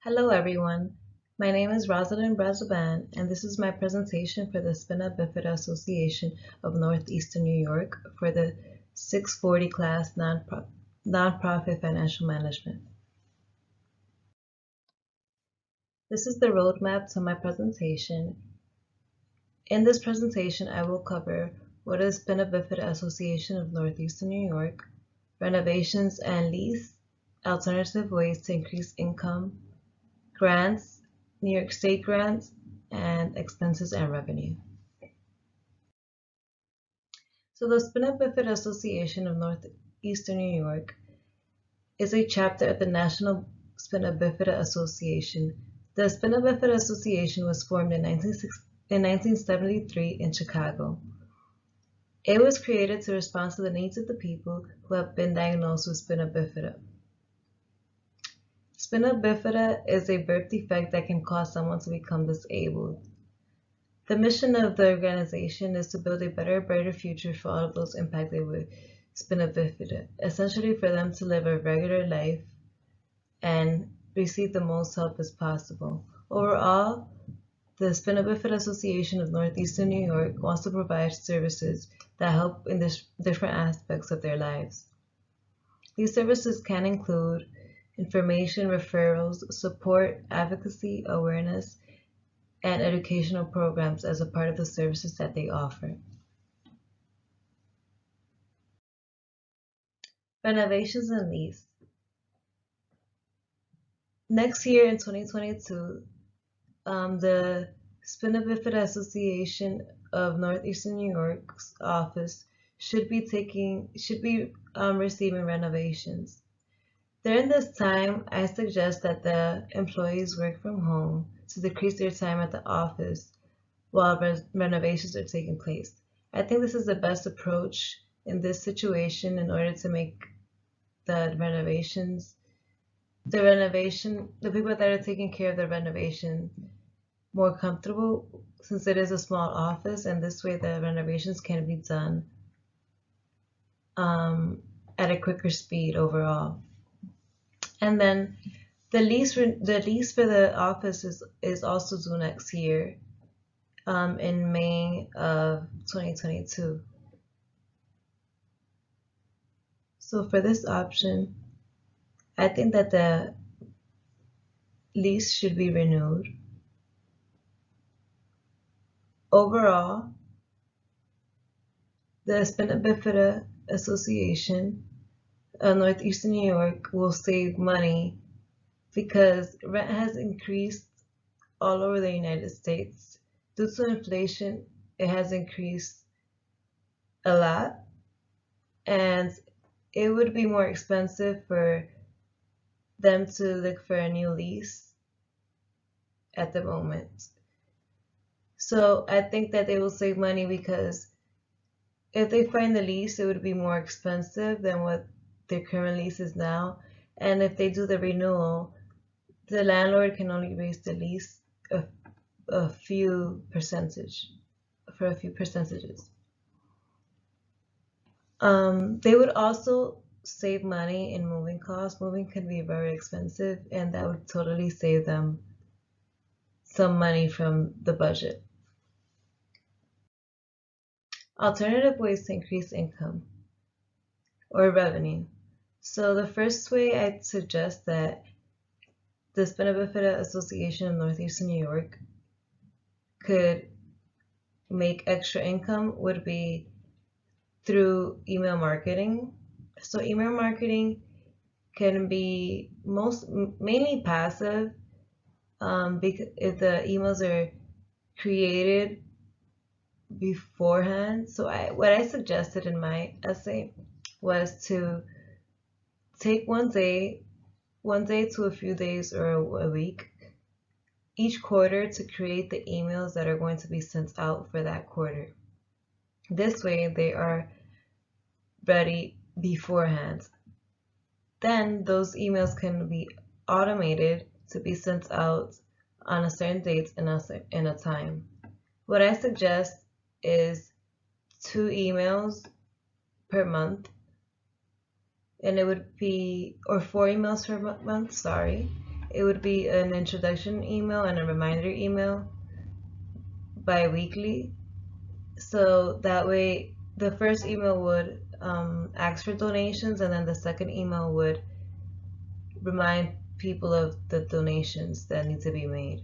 Hello everyone, my name is Rosalind Brazoban and this is my presentation for the Spina Bifida Association of Northeastern New York for the 640 class Nonprofit Financial Management. This is the roadmap to my presentation. In this presentation, I will cover what is Spina Bifida Association of Northeastern New York, renovations and lease, alternative ways to increase income, grants, New York State grants, and expenses and revenue. So the Spina Bifida Association of Northeastern New York is a chapter of the National Spina Bifida Association. The Spina Bifida Association was formed in 1973 in Chicago. It was created to respond to the needs of the people who have been diagnosed with spina bifida. Spina bifida is a birth defect that can cause someone to become disabled. The mission of the organization is to build a better, brighter future for all of those impacted with spina bifida, essentially for them to live a regular life and receive the most help as possible. Overall, the Spina Bifida Association of Northeastern New York wants to provide services that help in different aspects of their lives. These services can include information, referrals, support, advocacy, awareness, and educational programs as a part of the services that they offer. Renovations and lease. Next year in 2022, the Spina Bifida Association of Northeastern New York's office should be receiving renovations. During this time, I suggest that the employees work from home to decrease their time at the office while renovations are taking place. I think this is the best approach in this situation in order to make the people that are taking care of the renovation more comfortable, since it is a small office, and this way the renovations can be done at a quicker speed overall. And then the lease for the office is also due next year, in May of 2022. So for this option, I think that the lease should be renewed. Overall, the Spina Bifida Association of Northeastern New York will save money because rent has increased all over the United States. Due to inflation, it has increased a lot, and it would be more expensive for them to look for a new lease at the moment. So I think that they will save money because if they find the lease, it would be more expensive than what their current lease is now. And if they do the renewal, the landlord can only raise the lease a few percentages. They would also save money in moving costs. Moving can be very expensive, and that would totally save them some money from the budget. Alternative ways to increase income or revenue. So the first way I'd suggest that the Spina Bifida Association of Northeastern New York could make extra income would be through email marketing. So email marketing can be mainly passive, because if the emails are created beforehand. So what I suggested in my essay was to take one day to a few days or a week each quarter to create the emails that are going to be sent out for that quarter. This way they are ready beforehand. Then those emails can be automated to be sent out on a certain date and a time. What I suggest is 2 emails per month, and it would be, or 4 emails per month, sorry. it would be an introduction email and a reminder email bi-weekly. So that way, the first email would ask for donations, and then the second email would remind people of the donations that need to be made.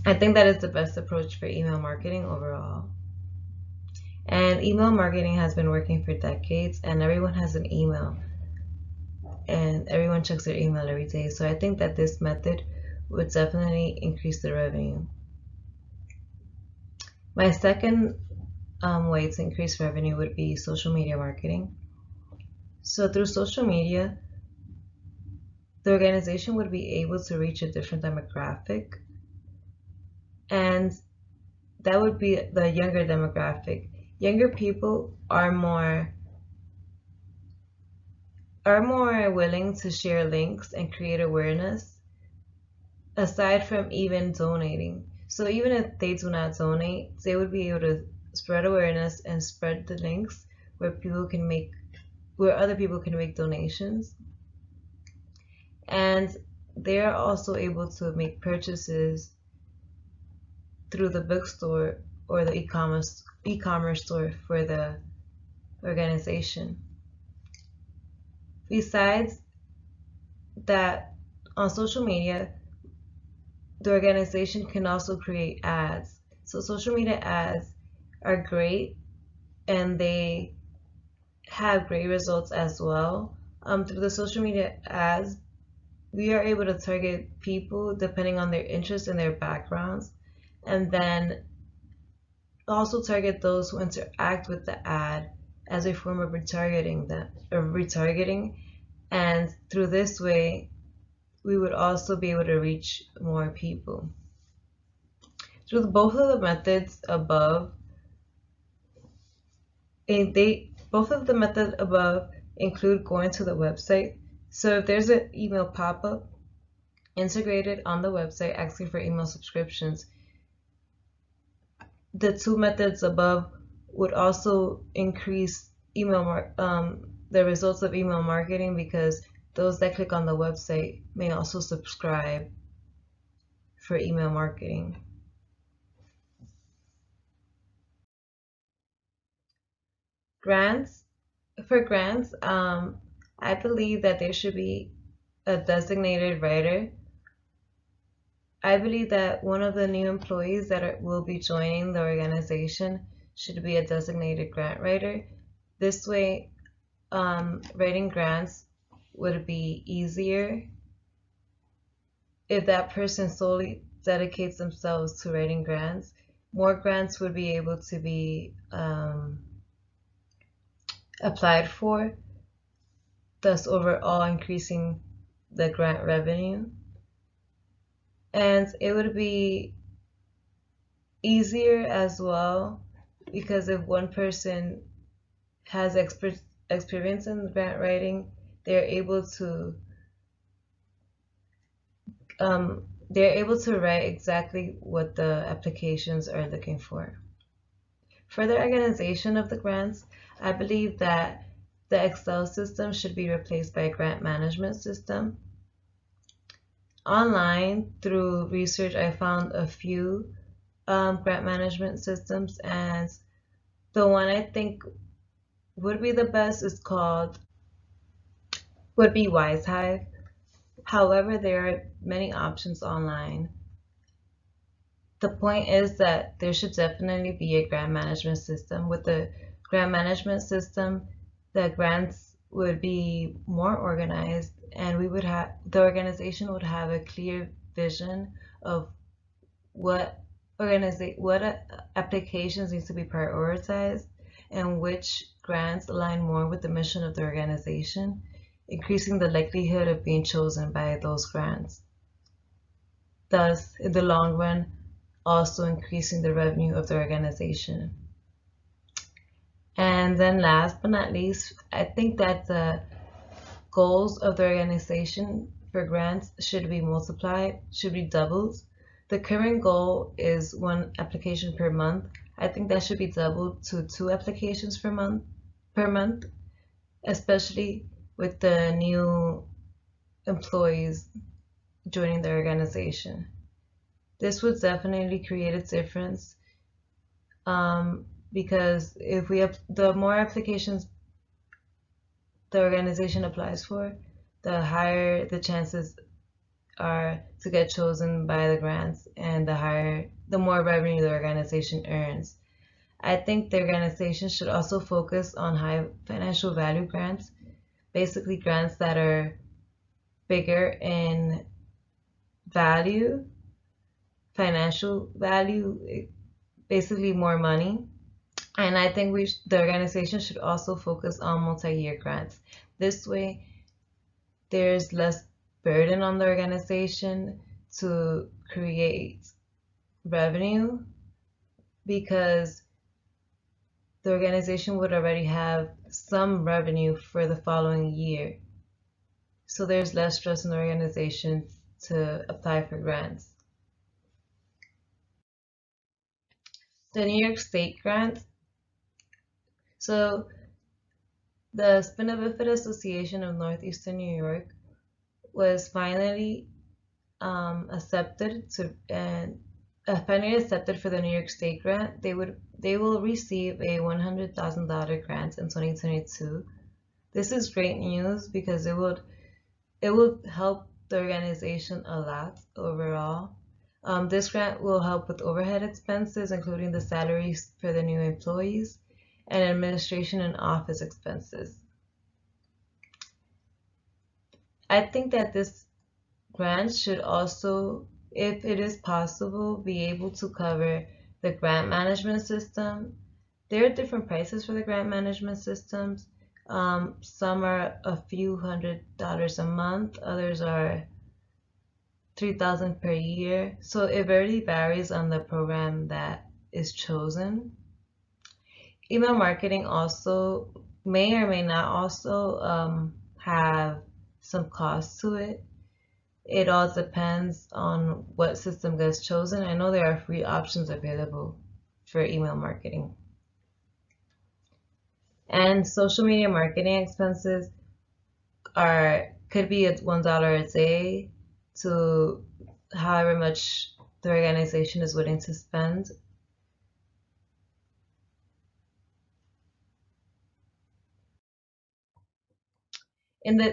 I think that is the best approach for email marketing overall. And email marketing has been working for decades, and everyone has an email, and everyone checks their email every day. So I think that this method would definitely increase the revenue. My second way to increase revenue would be social media marketing. So through social media, the organization would be able to reach a different demographic, and that would be the younger demographic. Younger people are more willing to share links and create awareness aside from even donating. So even if they do not donate, they would be able to spread awareness and spread the links where other people can make donations. And they are also able to make purchases through the bookstore or the e-commerce store for the organization. Besides that, on social media, the organization can also create ads. So social media ads are great, and they have great results as well. Through the social media ads, we are able to target people depending on their interests and their backgrounds, and then also target those who interact with the ad as a form of retargeting. And through this way, we would also be able to reach more people. Through both of the methods above, both of the methods above include going to the website. So if there's an email pop-up integrated on the website asking for email subscriptions, the two methods above would also increase the results of email marketing, because those that click on the website may also subscribe for email marketing. For grants, I believe that there should be a designated writer. I believe that one of the new employees that will be joining the organization should be a designated grant writer. This way, writing grants would be easier if that person solely dedicates themselves to writing grants. More grants would be able to be applied for, thus overall increasing the grant revenue. And it would be easier as well, because if one person has experience in grant writing, they're able to write exactly what the applications are looking for. For the organization of the grants, I believe that the Excel system should be replaced by a grant management system. Online, through research, I found a few grant management systems, and the one I think would be the best would be WiseHive. However, there are many options online. The point is that there should definitely be a grant management system. With the grant management system, the grants would be more organized, and the organization would have a clear vision of what applications need to be prioritized and which grants align more with the mission of the organization, increasing the likelihood of being chosen by those grants. Thus, in the long run, also increasing the revenue of the organization. And then last but not least, I think that the goals of the organization for grants should be doubled. The current goal is 1 application per month. I think that should be doubled to 2 applications per month, especially with the new employees joining the organization. This would definitely create a difference because if we have the more applications the organization applies for, the higher the chances are to get chosen by the grants, and the more revenue the organization earns. I think the organization should also focus on high financial value grants, basically grants that are bigger in value, financial value, basically more money. And I think the organization should also focus on multi-year grants. This way, there's less burden on the organization to create revenue because the organization would already have some revenue for the following year. So there's less stress in the organization to apply for grants. The New York State grant. So the Sbaneny Association of Northeastern New York was finally accepted for the New York State grant. They will receive a $100,000 grant in 2022. This is great news because it would help the organization a lot overall. This grant will help with overhead expenses, including the salaries for the new employees, and administration and office expenses. I think that this grant should also, if it is possible, be able to cover the grant management system. There are different prices for the grant management systems. Some are a few $100s a month, others are $3,000 per year. So it really varies on the program that is chosen. Email marketing also may or may not also have some cost to it. It all depends on what system gets chosen. I know there are free options available for email marketing. And social media marketing expenses could be at $1 a day to however much the organization is willing to spend.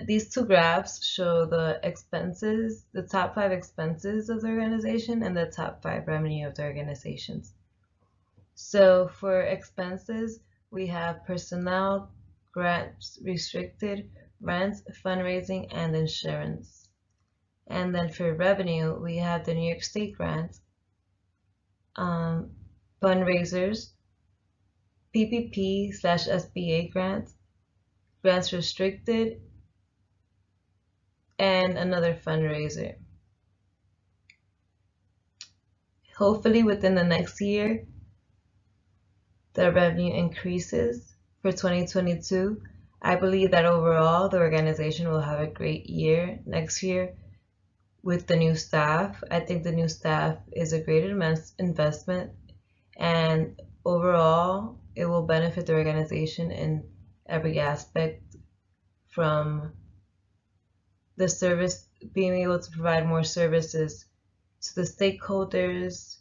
These two graphs show the expenses, the top 5 expenses of the organization and the top 5 revenue of the organizations. So for expenses, we have personnel, grants, restricted, rent, fundraising, and insurance. And then for revenue, we have the New York State grant, fundraisers, PPP/SBA grants, grants restricted, and another fundraiser. Hopefully within the next year, the revenue increases for 2022. I believe that overall the organization will have a great year next year with the new staff. I think the new staff is a great investment, and overall it will benefit the organization in every aspect, from the service, being able to provide more services to the stakeholders,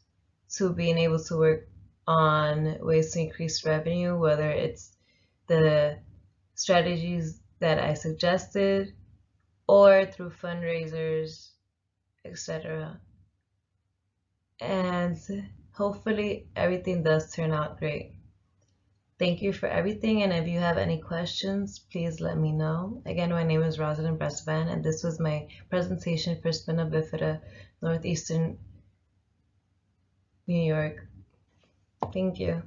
to being able to work on ways to increase revenue, whether it's the strategies that I suggested or through fundraisers, etc. And hopefully everything does turn out great. Thank you for everything, and if you have any questions, please let me know. Again, my name is Rosalind Breastvan, and this was my presentation for Spina Bifida, Northeastern New York. Thank you.